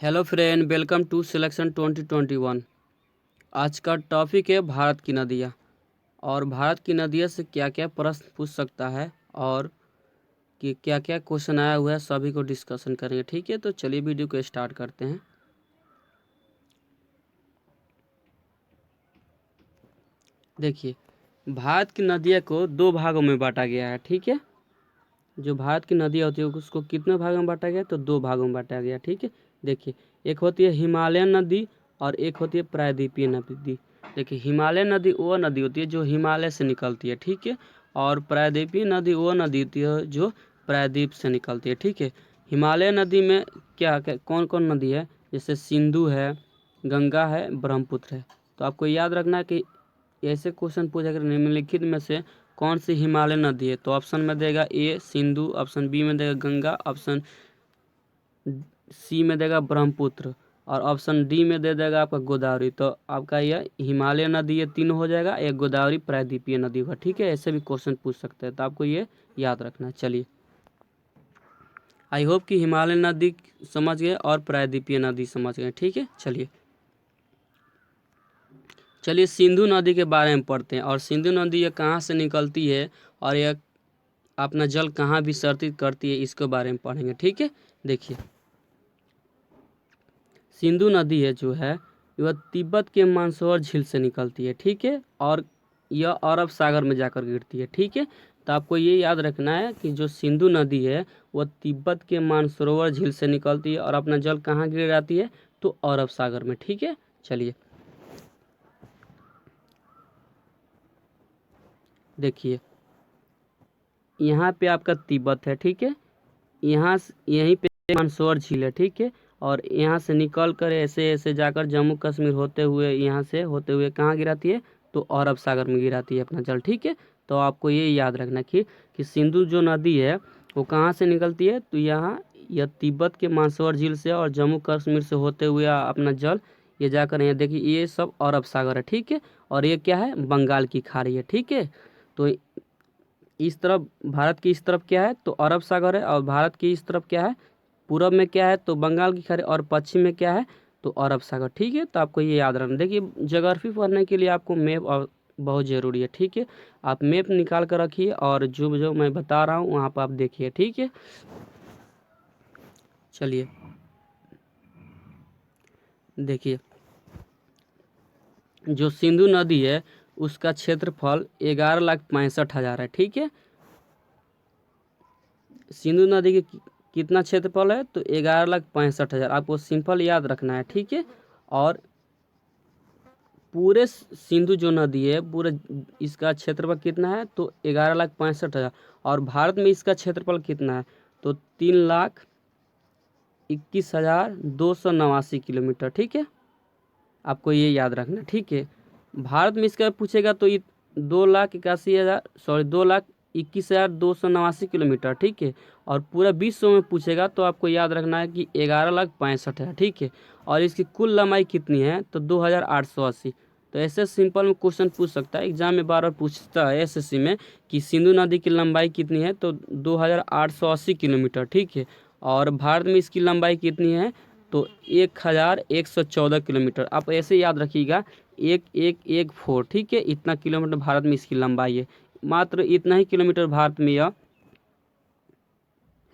Hello friend, welcome to selection 2021। आज का topic है भारत की नदियाँ। और भारत की नदियों से क्या क्या प्रश्न पूछ सकता है और कि क्या क्या क्वेश्चन आया हुआ है, सभी को डिस्कशन करेंगे। ठीक है, तो चलिए वीडियो को स्टार्ट करते हैं। देखिए, भारत की नदियों को दो भागों में बांटा गया है। ठीक है, जो भारत की नदियाँ होती है उसको कितने भागों में बांटा गया, तो दो भागों में बांटा गया। ठीक है, देखिए, एक होती है हिमालयन नदी और एक होती है प्रायद्वीपीय नदी। देखिए, हिमालयन नदी वो नदी होती है जो हिमालय से निकलती है। ठीक है, और प्रायद्वीपीय नदी वो नदी होती है जो प्रायद्वीप से निकलती है। ठीक है, हिमालय नदी में क्या क्या कौन कौन नदी है, जैसे सिंधु है, गंगा है, ब्रह्मपुत्र है। तो आपको याद रखना है कि ऐसे क्वेश्चन पूछा कर निम्नलिखित में से कौन सी हिमालय नदी है, तो ऑप्शन में देगा ए सिंधु, ऑप्शन बी में देगा गंगा, ऑप्शन सी में देगा ब्रह्मपुत्र और ऑप्शन डी में दे देगा आपका गोदावरी। तो आपका यह हिमालय नदी ये तीनों हो जाएगा, एक गोदावरी प्रायद्वीपीय नदी होगा। ठीक है, ऐसे भी क्वेश्चन पूछ सकते हैं, तो आपको ये याद रखना है। चलिए, आई होप कि हिमालय नदी समझ गए और प्रायद्वीपीय नदी समझ गए। ठीक है, चलिए सिंधु नदी के बारे में पढ़ते हैं। और सिंधु नदी ये कहाँ से निकलती है और यह अपना जल कहाँ विसर्जित करती है, इसके बारे में पढ़ेंगे। ठीक है, देखिए, सिंधु नदी है जो है वह तिब्बत के मानसरोवर झील से निकलती है। ठीक है, और यह अरब सागर में जाकर गिरती है। ठीक है, तो आपको ये याद रखना है कि जो सिंधु नदी है वह तिब्बत के मानसरोवर झील से निकलती है और अपना जल कहाँ गिर जाती है, तो अरब सागर में। ठीक है, चलिए देखिए, यहाँ पे आपका तिब्बत है। ठीक है, यहीं पे मानसरोवर झील है। ठीक है, और यहाँ से निकल कर ऐसे ऐसे जाकर जम्मू कश्मीर होते हुए यहाँ से होते हुए कहाँ गिराती है, तो अरब सागर में गिराती है अपना जल। ठीक है, तो आपको ये याद रखना कि सिंधु जो नदी है वो कहाँ से निकलती है, तो यहाँ यह तिब्बत के मानसरोवर झील से और जम्मू कश्मीर से होते हुए अपना जल ये जाकर यहाँ देखिए ये सब अरब सागर है। ठीक है, और ये क्या है, बंगाल की खाड़ी है। ठीक है, तो इस तरफ भारत की इस तरफ क्या है, तो अरब सागर है, और भारत की इस तरफ क्या है, पूरब में क्या है, तो बंगाल की खाड़ी, और पश्चिम में क्या है, तो अरब सागर। ठीक है, तो आपको ये याद रखना। देखिए, ज्योग्राफी पढ़ने के लिए आपको मैप और बहुत ज़रूरी है। ठीक है, आप मैप निकाल कर रखिए और जो जो मैं बता रहा हूँ वहाँ पर आप देखिए। ठीक है, चलिए देखिए, जो सिंधु नदी है उसका क्षेत्रफल 11,65,000 है। ठीक है, सिंधु नदी के कितना क्षेत्रफल है, तो 11,65,000 आपको सिंपल याद रखना है। ठीक है, और पूरे सिंधु जो नदी है पूरे इसका क्षेत्रफल कितना है, तो 11,65,000। और भारत में इसका क्षेत्रफल कितना है, तो 3,21,289 किलोमीटर। ठीक है, आपको ये याद रखना। ठीक है, भारत में इसका पूछेगा तो ये 2,81,000 सॉरी 2,21,289 किलोमीटर। ठीक है, और पूरा विश्व में पूछेगा तो आपको याद रखना है कि 11,65,000। ठीक है, और इसकी कुल लंबाई कितनी है, तो 2,880। तो ऐसे सिंपल में क्वेश्चन पूछ सकता है, एग्जाम में बार बार पूछता है एसएससी में कि सिंधु नदी की लंबाई कितनी है, तो 2,880 किलोमीटर। ठीक है, और भारत में इसकी लंबाई कितनी है, तो 1,114 किलोमीटर। आप ऐसे याद रखिएगा 1114। ठीक है, इतना किलोमीटर भारत में इसकी लंबाई है, मात्र इतना ही किलोमीटर भारत में यह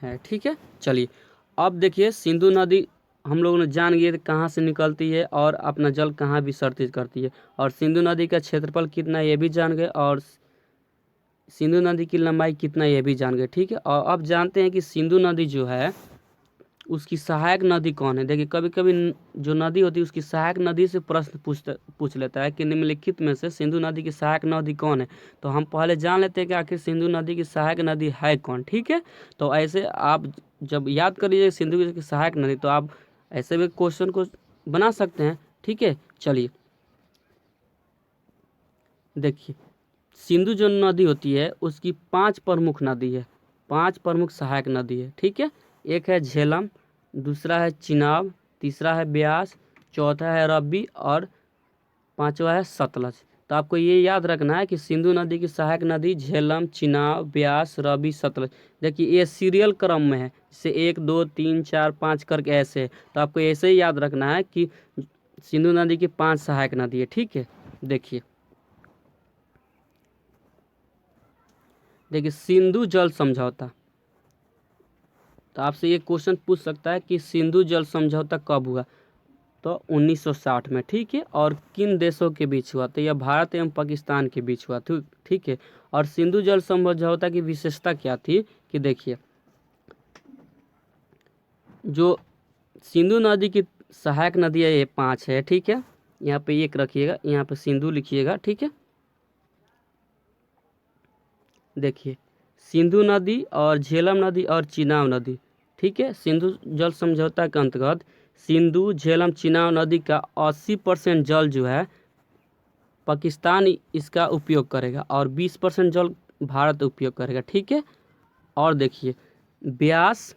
है। ठीक है, चलिए अब देखिए, सिंधु नदी हम लोगों ने जान गए कहाँ से निकलती है और अपना जल कहाँ विसर्जित करती है, और सिंधु नदी का क्षेत्रफल कितना है ये भी जान गए, और सिंधु नदी की लंबाई कितना है ये भी जान गए। ठीक है, और अब जानते हैं कि सिंधु नदी जो है उसकी सहायक नदी कौन है। देखिए, कभी कभी जो नदी होती है उसकी सहायक नदी से प्रश्न पूछ लेता है कि निम्नलिखित में से सिंधु नदी की सहायक नदी कौन है। तो हम पहले जान लेते हैं कि आखिर सिंधु नदी की सहायक नदी है कौन। ठीक है, तो ऐसे आप जब याद कर लीजिए सिंधु की सहायक नदी, तो आप ऐसे भी क्वेश्चन को बना सकते हैं। ठीक है, चलिए देखिए, सिंधु जो नदी होती है उसकी 5 प्रमुख नदी है, 5 प्रमुख सहायक नदी है। ठीक है, एक है झेलम, दूसरा है चिनाब, तीसरा है ब्यास, चौथा है रब्बी और पांचवा है सतलज। तो आपको ये याद रखना है कि सिंधु नदी की सहायक नदी झेलम, चिनाब, ब्यास, रवि, सतलज। देखिए ये सीरियल क्रम में है, जैसे 1 2 3 4 5 करके ऐसे है। तो आपको ऐसे ही याद रखना है कि सिंधु नदी की 5 सहायक नदी है, ठीक है। देखिए सिंधु जल समझौता, तो आपसे ये क्वेश्चन पूछ सकता है कि सिंधु जल समझौता कब हुआ, तो 1960 में, ठीक है। और किन देशों के बीच हुआ, तो यह भारत एवं पाकिस्तान के बीच हुआ, ठीक है। और सिंधु जल समझौता की विशेषता क्या थी कि देखिए जो सिंधु नदी की सहायक नदी है ये 5 है, ठीक है। यहाँ पे 1 रखिएगा, यहाँ पे सिंधु लिखिएगा, ठीक है। देखिए सिंधु नदी और झेलम नदी और चिनाब नदी, ठीक है। सिंधु जल समझौता के अंतर्गत सिंधु, झेलम, चिनाब नदी का 80% जल जो है पाकिस्तान इसका उपयोग करेगा और 20% जल भारत उपयोग करेगा, ठीक है। और देखिए ब्यास,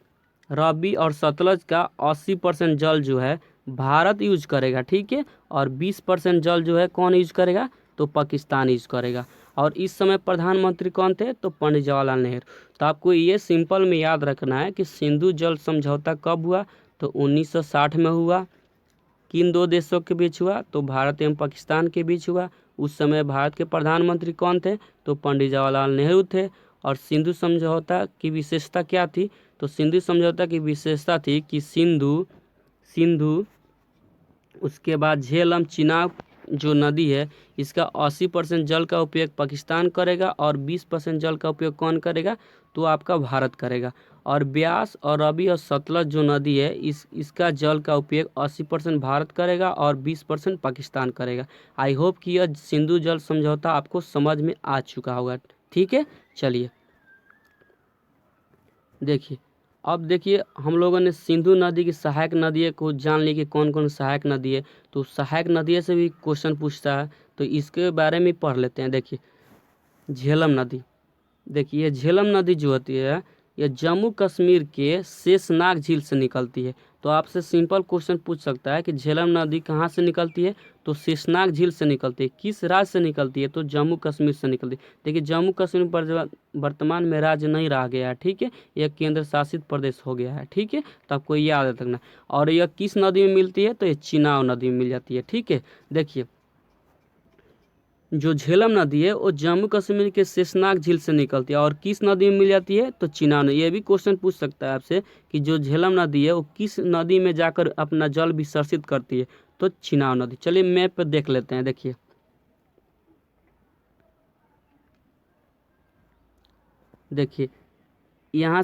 रवि और सतलज का 80% जल जो है भारत यूज करेगा, ठीक है। और 20% जल जो है कौन यूज करेगा, तो पाकिस्तान यूज करेगा। और इस समय प्रधानमंत्री कौन थे, तो पंडित जवाहरलाल नेहरू। तो आपको ये सिंपल में याद रखना है कि सिंधु जल समझौता कब हुआ, तो 1960 में हुआ। किन 2 देशों के बीच हुआ, तो भारत एवं पाकिस्तान के बीच हुआ। उस समय भारत के प्रधानमंत्री कौन थे, तो पंडित जवाहरलाल नेहरू थे। और सिंधु समझौता की विशेषता क्या थी, तो सिंधु समझौता की विशेषता थी कि सिंधु उसके बाद झेलम, चिनाब जो नदी है इसका 80% जल का उपयोग पाकिस्तान करेगा और 20% जल का उपयोग कौन करेगा, तो आपका भारत करेगा। और ब्यास और रवि और सतलज जो नदी है इसका जल का उपयोग 80% भारत करेगा और 20% पाकिस्तान करेगा। आई होप कि यह सिंधु जल समझौता आपको समझ में आ चुका होगा, ठीक है। चलिए देखिए अब देखिए हम लोगों ने सिंधु नदी की सहायक नदी को जान ली कि कौन कौन सहायक नदी है। तो सहायक नदी से भी क्वेश्चन पूछता है, तो इसके बारे में पढ़ लेते हैं। देखिए झेलम नदी, देखिए ये झेलम नदी जो होती है यह जम्मू कश्मीर के शेषनाग झील से निकलती है। तो आपसे सिंपल क्वेश्चन पूछ सकता है कि झेलम नदी कहाँ से निकलती है, तो शेषनाग झील से निकलती है। किस राज्य से निकलती है, तो जम्मू कश्मीर से निकलती है। देखिए जम्मू कश्मीर पर वर्तमान में राज्य नहीं रह गया है, ठीक है। यह केंद्र शासित प्रदेश हो गया है, ठीक है। तो आपको याद रखना। और यह किस नदी में मिलती है, तो ये चिनाब नदी में मिल जाती है, ठीक है। देखिए जो झेलम नदी है वो जम्मू कश्मीर के शेषनाग झील से निकलती है। और किस नदी में मिल जाती है, तो चिनाब नदी। ये भी क्वेश्चन पूछ सकता है आपसे कि जो झेलम नदी है वो किस नदी में जाकर अपना जल विसर्जित करती है, तो चिनाब नदी। चलिए मैप पे देख लेते हैं। देखिए देखिए यहाँ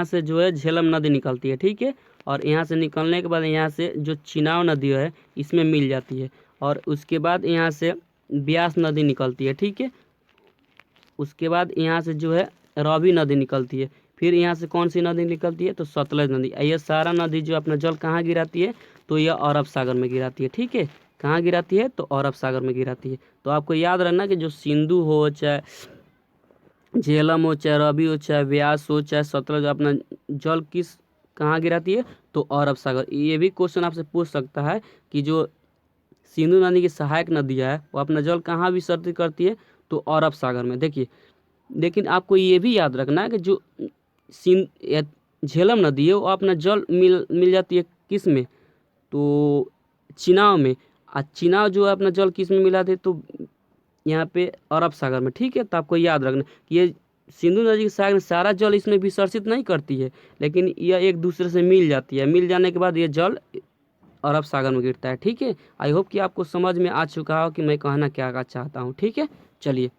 से जो है झेलम नदी निकलती है, ठीक है। और यहाँ से निकलने के बाद यहाँ से जो चिनाब नदी है इसमें मिल जाती है। और उसके बाद यहाँ से ब्यास नदी निकलती है, ठीक है। उसके बाद यहाँ से जो है रवि नदी निकलती है। फिर यहाँ से कौन सी नदी निकलती है, तो सतलज नदी। ये सारा नदी जो अपना जल कहाँ गिराती है, तो यह अरब सागर में गिराती है, ठीक है। कहाँ गिराती है, तो अरब सागर में गिराती है। तो आपको याद रखना कि जो सिंधु हो, चाहे झेलम हो, चाहे रवि हो, चाहे व्यास हो, चाहे सतलज, अपना जल किस कहाँ गिराती है, तो अरब सागर। ये भी क्वेश्चन आपसे पूछ सकता है कि जो सिंधु नदी की सहायक नदियाँ है वो अपना जल कहाँ विसर्जित करती है, तो अरब सागर में। देखिए लेकिन आपको ये भी याद रखना है कि जो झेलम नदी है वो अपना जल मिल जाती है किस में, तो चिनाब में। चिनाब जो है अपना जल किस में मिलाती है, तो यहाँ पे अरब सागर में, ठीक है। तो आपको याद रखना कि ये सिंधु नदी के सागर में सारा जल इसमें विसर्जित नहीं करती है, लेकिन यह एक दूसरे से मिल जाती है। मिल जाने के बाद ये जल अरब सागर में गिरता है, ठीक है। आई होप कि आपको समझ में आ चुका हो कि मैं कहना क्या चाहता हूँ, ठीक है। चलिए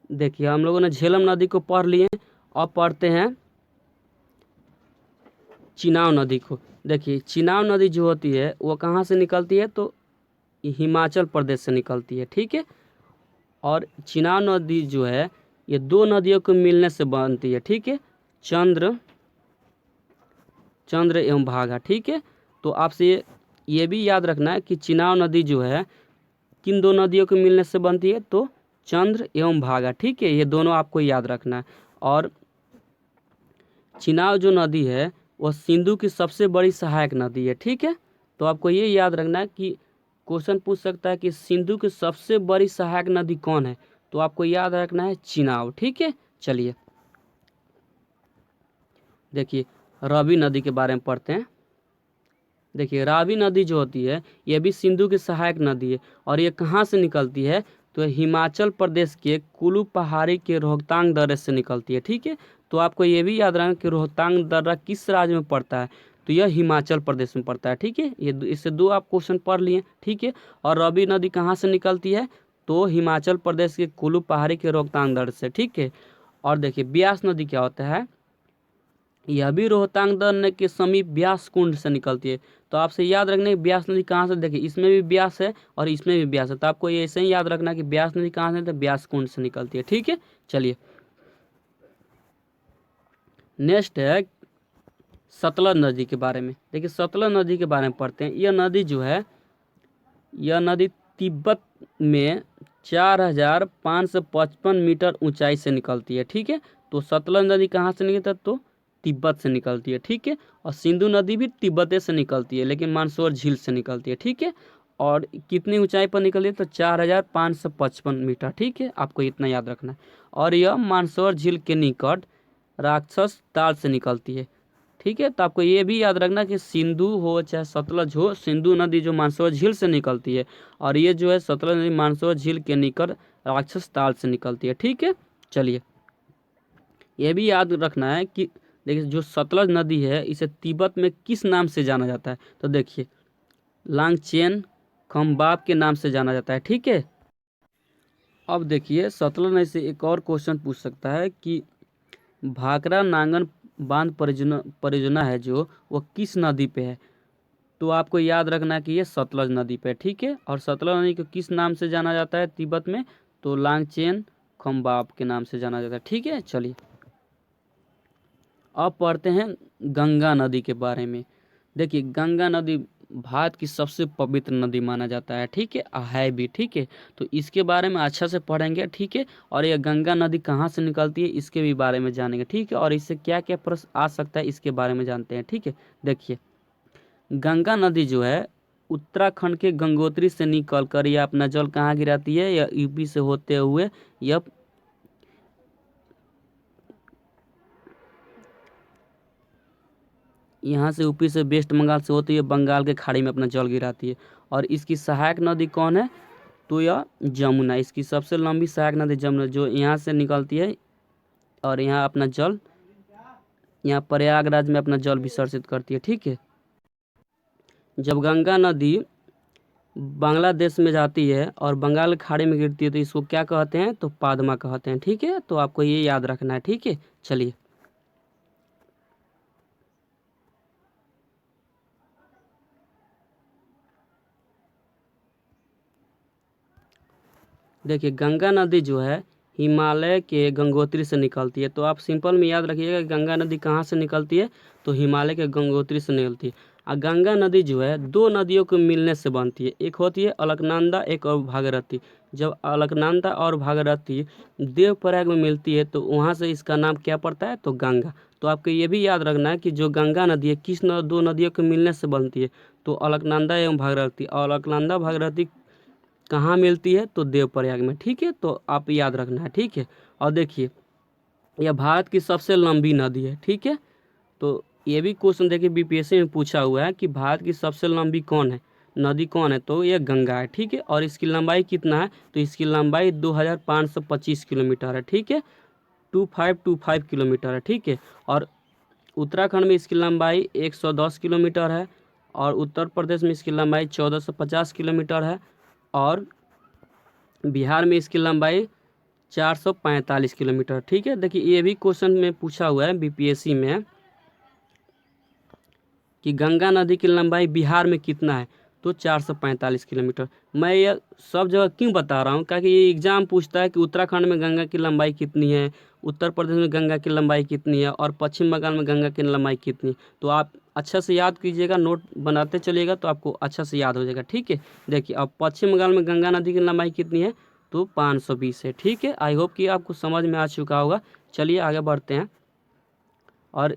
देखिए हम लोगों ने झेलम नदी को पढ़ लिए, अब पढ़ते हैं चिनाब नदी को। देखिए चिनाब नदी जो होती है वो कहाँ से निकलती है, तो हिमाचल प्रदेश से निकलती है, ठीक है। और चिनाब नदी जो है ये 2 नदियों को मिलने से बनती है, ठीक है। चंद्र एवं भागा, ठीक है। तो आपसे ये भी याद रखना है कि चिनाब नदी जो है किन 2 नदियों के मिलने से बनती है, तो चंद्र एवं भागा, ठीक है। ये दोनों आपको याद रखना है। और चिनाब जो नदी है वह सिंधु की सबसे बड़ी सहायक नदी है, ठीक है। तो आपको ये याद रखना है कि क्वेश्चन पूछ सकता है कि सिंधु की सबसे बड़ी सहायक नदी कौन है, तो आपको याद रखना है चिनाब, ठीक है। चलिए देखिए रावी नदी के बारे में पढ़ते हैं। देखिए रावी नदी जो होती है ये भी सिंधु की सहायक नदी है और ये कहाँ से निकलती है, तो हिमाचल प्रदेश के कुल्लू पहाड़ी के रोहतांग दर्रे से निकलती है, ठीक है। तो आपको ये भी याद रखना कि रोहतांग दर्रा किस राज्य में पड़ता है, तो यह हिमाचल प्रदेश में पड़ता है, ठीक है। ये इससे दो आप क्वेश्चन पढ़ लिए, ठीक है। और रावी नदी कहाँ से निकलती है, तो हिमाचल प्रदेश के कुल्लू पहाड़ी के रोहतांग दर्रे से, ठीक है। और देखिए ब्यास नदी क्या होता है, यह भी रोहतांग दर्रे के समीप ब्यास कुंड से निकलती है। तो आपसे याद रखना है ब्यास नदी कहाँ से, देखिए इसमें भी ब्यास है और इसमें भी ब्यास है, तो आपको ये ऐसे ही याद रखना है कि ब्यास नदी कहाँ से, तो ब्यास कुंड से निकलती है, ठीक है। चलिए नेक्स्ट है सतलज नदी के बारे में। देखिए सतलज नदी के बारे में पढ़ते हैं। यह नदी जो है, यह नदी तिब्बत में 4555 मीटर ऊंचाई से निकलती है, ठीक है। तो सतलज नदी कहाँ से निकलती है, तो तिब्बत से निकलती है, ठीक है। और सिंधु नदी भी तिब्बत से निकलती है लेकिन मानसरोवर झील से निकलती है, ठीक है। और कितनी ऊंचाई पर निकलती है, तो 4555 मीटर, ठीक है। आपको इतना याद रखना है। और यह मानसरोवर झील के निकट राक्षस ताल से निकलती है, ठीक है। तो आपको ये भी याद रखना कि सिंधु हो चाहे सतलज हो, सिंधु नदी जो मानसरोवर झील से निकलती है और ये जो है सतलज नदी मानसरोवर झील के निकट राक्षस ताल से निकलती है, ठीक है। चलिए ये भी याद रखना है कि देखिए जो सतलज नदी है इसे तिब्बत में किस नाम से जाना जाता है, तो देखिए लांगचेन खम्बाब के नाम से जाना जाता है, ठीक है। अब देखिए सतलज नदी से एक और क्वेश्चन पूछ सकता है कि भाखड़ा नांगन बांध परियोजना है जो वो किस नदी पे है, तो आपको याद रखना है कि ये सतलज नदी पे है, ठीक है। और सतलज नदी को किस नाम से जाना जाता है तिब्बत में, तो लांगचेन खम्बाब के नाम से जाना जाता है, ठीक है। चलिए अब पढ़ते हैं गंगा नदी के बारे में। देखिए गंगा नदी भारत की सबसे पवित्र नदी माना जाता है, ठीक है, है भी, ठीक है। तो इसके बारे में अच्छा से पढ़ेंगे, ठीक है। और यह गंगा नदी कहाँ से निकलती है इसके भी बारे में जानेंगे, ठीक है। और इससे क्या क्या प्रश्न आ सकता है इसके बारे में जानते हैं, ठीक है। देखिए गंगा नदी जो है उत्तराखंड के गंगोत्री से निकल कर यह अपना जल कहाँ गिराती है, यह यूपी से होते हुए यह यहाँ से यूपी से वेस्ट बंगाल से होती है बंगाल के खाड़ी में अपना जल गिराती है। और इसकी सहायक नदी कौन है, तो यह जमुना, इसकी सबसे लंबी सहायक नदी जमुना जो यहाँ से निकलती है और यहाँ अपना जल, यहाँ प्रयागराज में अपना जल विसर्जित करती है, ठीक है। जब गंगा नदी बांग्लादेश में जाती है और बंगाल की खाड़ी में गिरती है तो इसको क्या कहते हैं, तो पादमा कहते हैं, ठीक है। तो आपको ये याद रखना है, ठीक है। चलिए देखिए गंगा नदी जो है हिमालय के गंगोत्री से निकलती है। तो आप सिंपल में याद रखिएगा कि गंगा नदी कहाँ से निकलती है, तो हिमालय के गंगोत्री से निकलती है। और गंगा नदी जो है दो नदियों के मिलने से बनती है, एक होती है अलकनंदा, एक और भागीरथी। जब अलकनंदा और भागीरथी देवप्रयाग में मिलती है तो वहाँ से इसका नाम क्या पड़ता है, तो गंगा। तो आपको ये भी याद रखना है कि जो गंगा नदी है किस दो नदियों के मिलने से बनती है, तो अलकनंदा एवं भागीरथी। और अलकनंदा भागीरथी कहाँ मिलती है, तो देवप्रयाग में, ठीक है। तो आप याद रखना है, ठीक है। और देखिए यह भारत की सबसे लंबी नदी है, ठीक है। तो ये भी क्वेश्चन देखिए बीपीएससी में पूछा हुआ है कि भारत की सबसे लंबी कौन है, नदी कौन है, तो यह गंगा है, ठीक है। और इसकी लंबाई कितना है, तो इसकी लंबाई 2525 किलोमीटर है, ठीक है। 2525 किलोमीटर है, ठीक है। और उत्तराखंड में इसकी लंबाई 110 किलोमीटर है और उत्तर प्रदेश में इसकी लंबाई 1450 किलोमीटर है और बिहार में इसकी लंबाई 445 किलोमीटर, ठीक है। देखिए ये भी क्वेश्चन में पूछा हुआ है बीपीएससी में कि गंगा नदी की लंबाई बिहार में कितना है, तो 445 किलोमीटर। मैं ये सब जगह क्यों बता रहा हूँ, क्योंकि ये एग्जाम पूछता है कि उत्तराखंड में गंगा की लंबाई कितनी है, उत्तर प्रदेश में गंगा की लंबाई कितनी है और पश्चिम बंगाल में गंगा की लंबाई कितनी है। तो आप अच्छा से याद कीजिएगा, नोट बनाते चलिएगा तो आपको अच्छा से याद हो जाएगा, ठीक है। देखिए अब पश्चिम बंगाल में गंगा नदी की लंबाई कितनी है, तो 520 है, ठीक है। आई होप कि आपको समझ में आ चुका होगा। चलिए आगे बढ़ते हैं। और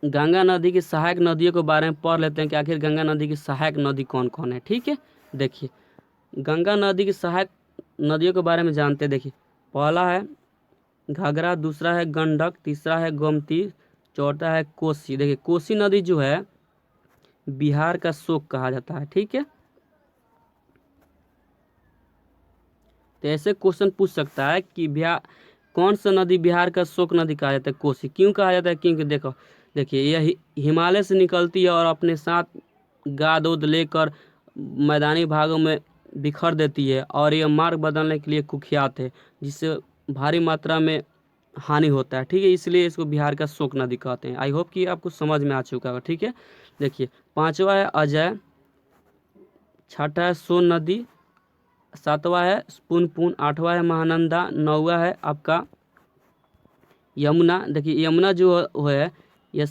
गंगा नदी की सहायक नदियों के बारे में पढ़ लेते हैं कि आखिर गंगा नदी की सहायक नदी कौन कौन है। ठीक है, देखिए गंगा नदी की सहायक नदियों के बारे में जानते हैं। देखिए पहला है घाघरा, दूसरा है गंडक, तीसरा है गोमती, चौथा है कोसी। देखिए कोसी नदी जो है बिहार का शोक कहा जाता है। ठीक है, तो ऐसे क्वेश्चन पूछ सकता है कि बिहार कौन सा नदी बिहार का शोक नदी कहा जाता है। कोसी क्यों कहा जाता है? क्योंकि देखो देखिए यह हिमालय से निकलती है और अपने साथ गाद उद लेकर मैदानी भागों में बिखर देती है और यह मार्ग बदलने के लिए कुख्यात है, जिससे भारी मात्रा में हानि होता है। ठीक है, इसलिए इसको बिहार का शोक नदी कहते हैं। आई होप कि आपको समझ में आ चुका होगा। ठीक है, देखिए पांचवा है अजय, छठा है सोन नदी, सातवां है पुनपुन, आठवां है महानंदा, नौवा है आपका यमुना। देखिए यमुना जो है यह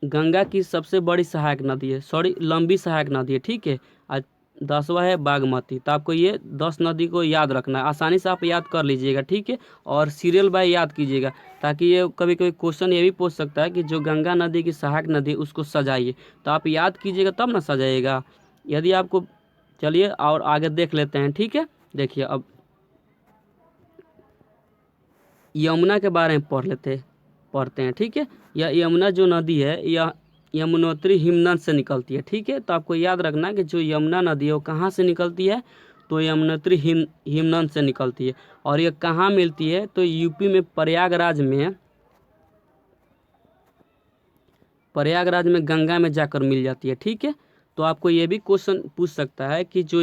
गंगा की सबसे बड़ी सहायक नदी है, सॉरी लंबी सहायक नदी है। ठीक है, आज 10वां है बागमती। तो आपको ये 10 नदी को याद रखना है, आसानी से आप याद कर लीजिएगा। ठीक है, और सीरियल बाय याद कीजिएगा, ताकि ये कभी कभी क्वेश्चन ये भी पूछ सकता है कि जो गंगा नदी की सहायक नदी उसको सजाइए। तो आप याद कीजिएगा तब ना सजाइएगा। यदि आपको, चलिए और आगे देख लेते हैं। ठीक है, देखिए अब यमुना के बारे में पढ़ते हैं। ठीक है, यह यमुना जो नदी है यह यमुनोत्री हिमनद से निकलती है। ठीक है, तो आपको याद रखना है कि जो यमुना नदी है वो कहाँ से निकलती है, तो यमुनोत्री हिमनद से निकलती है। और यह कहाँ मिलती है, तो यूपी में प्रयागराज में गंगा में जाकर मिल जाती है। ठीक है, तो आपको ये भी क्वेश्चन पूछ सकता है कि जो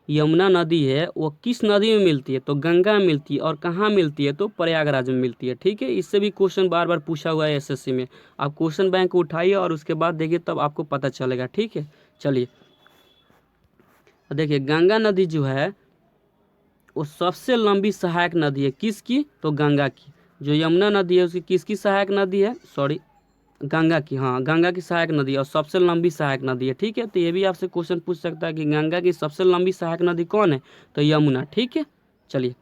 यमुना नदी है वो किस नदी में मिलती है, तो गंगा में मिलती है। और कहाँ मिलती है, तो प्रयागराज में मिलती है। ठीक है, इससे भी क्वेश्चन बार बार पूछा हुआ है एसएससी में। आप क्वेश्चन बैंक को उठाइए और उसके बाद देखिए, तब आपको पता चलेगा। ठीक है, चलिए देखिए गंगा नदी जो है वो सबसे लंबी सहायक नदी है। किसकी, तो गंगा की। जो यमुना नदी है उसकी किसकी सहायक नदी है, सॉरी गंगा की। हाँ, गंगा की सहायक नदी है और सबसे लंबी सहायक नदी है। ठीक है, तो ये भी आपसे क्वेश्चन पूछ सकता है कि गंगा की सबसे लंबी सहायक नदी कौन है, तो यमुना। ठीक है, चलिए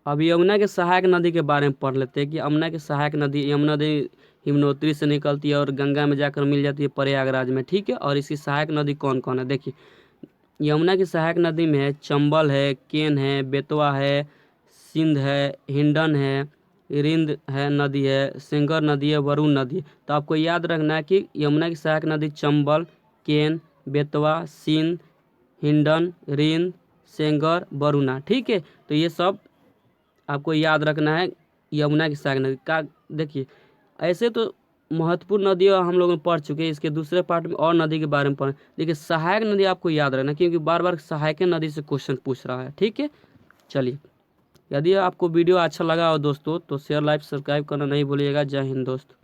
अब यमुना के सहायक नदी के बारे में पढ़ लेते हैं कि यमुना की सहायक नदी, यमुना नदी हिमनोत्री से निकलती है और गंगा में जाकर मिल जाती है प्रयागराज में। ठीक है, और इसकी सहायक नदी कौन कौन है, देखिए यमुना की सहायक नदी में है चंबल है, केन है, बेतवा है, सिंध है, हिंडन है, रिंद है नदी है, सेंगर नदी है, वरुण नदी है। तो आपको याद रखना है कि यमुना की सहायक नदी चंबल, केन, बेतवा, सिंध, हिंडन, रिंद, सेंगर, वरुणा। ठीक है, तो ये सब आपको याद रखना है यमुना की सहायक नदी का। देखिए ऐसे तो महत्वपूर्ण नदियाँ हम लोग पढ़ चुके हैं, इसके दूसरे पार्ट में और नदी के बारे में पढ़ें। देखिए सहायक नदी आपको याद रखना, क्योंकि बार बार सहायक नदी से क्वेश्चन पूछ रहा है। ठीक है, चलिए यदि आपको वीडियो अच्छा लगा हो दोस्तों तो शेयर लाइक सब्सक्राइब करना नहीं भूलिएगा। जय हिंद दोस्त।